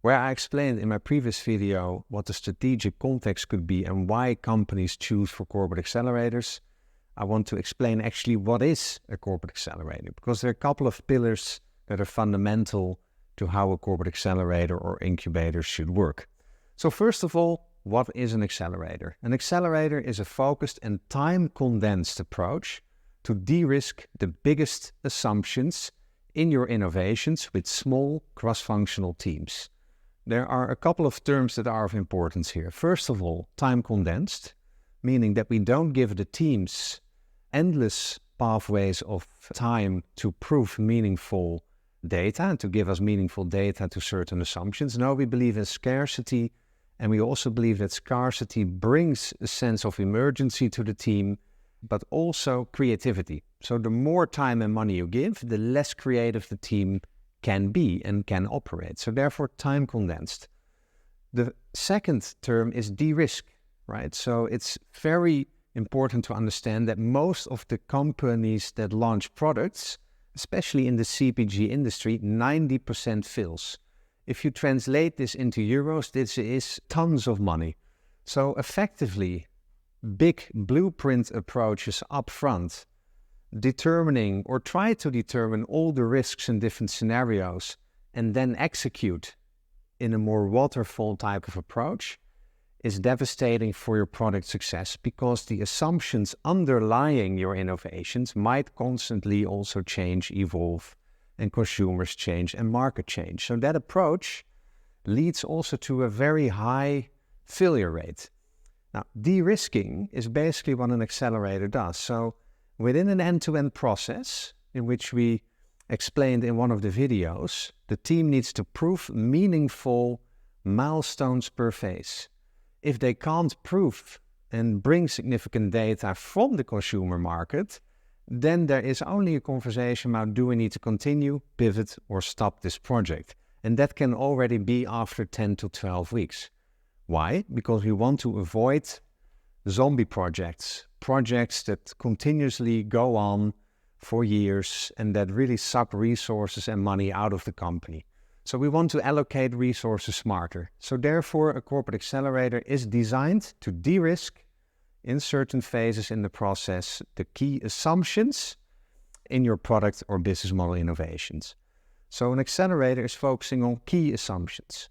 Where I explained in my previous video what the strategic context could be and why companies choose for corporate accelerators, I want to explain actually what is a corporate accelerator, because there are a couple of pillars that are fundamental to how a corporate accelerator or incubator should work. So first of all, what is an accelerator? An accelerator is a focused and time-condensed approach to de-risk the biggest assumptions in your innovations with small cross-functional teams. There are a couple of terms that are of importance here. First of all, time-condensed, meaning that we don't give the teams endless pathways of time to prove meaningful data and to give us meaningful data to certain assumptions. No, we believe in scarcity, and we also believe that scarcity brings a sense of emergency to the team, but also creativity. So the more time and money you give, the less creative the team can be and can operate. So therefore, time condensed. The second term is de-risk, right? So it's very important to understand that most of the companies that launch products, especially in the CPG industry, 90% fails. If you translate this into euros, this is tons of money. So effectively, big blueprint approaches up front, determining or try to determine all the risks in different scenarios and then execute in a more waterfall type of approach is devastating for your product success, because the assumptions underlying your innovations might constantly also change, evolve, and consumers change and market change. So that approach leads also to a very high failure rate. Now, de-risking is basically what an accelerator does. So within an end-to-end process, in which we explained in one of the videos, the team needs to prove meaningful milestones per phase. If they can't prove and bring significant data from the consumer market, then there is only a conversation about, do we need to continue, pivot, or stop this project? And that can already be after 10 to 12 weeks. Why? Because we want to avoid zombie projects that continuously go on for years and that really suck resources and money out of the company. So we want to allocate resources smarter. So therefore, a corporate accelerator is designed to de-risk in certain phases in the process the key assumptions in your product or business model innovations. So an accelerator is focusing on key assumptions.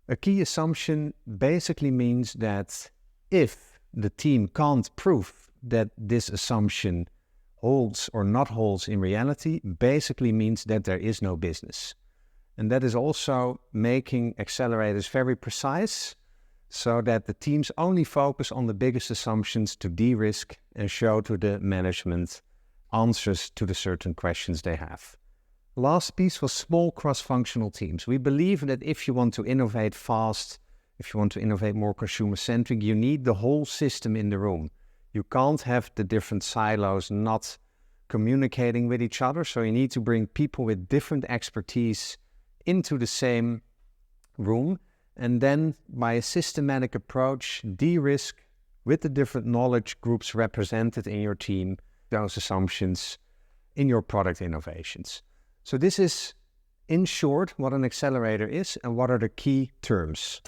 A key assumption basically means that if the team can't prove that this assumption holds or not holds in reality, basically means that there is no business. And that is also making accelerators very precise, so that the teams only focus on the biggest assumptions to de-risk and show to the management answers to the certain questions they have. Last piece was small cross-functional teams. We believe that if you want to innovate fast, if you want to innovate more consumer-centric, you need the whole system in the room. You can't have the different silos not communicating with each other, so you need to bring people with different expertise into the same room, and then by a systematic approach, de-risk with the different knowledge groups represented in your team, those assumptions in your product innovations. So this is, in short, what an accelerator is and what are the key terms.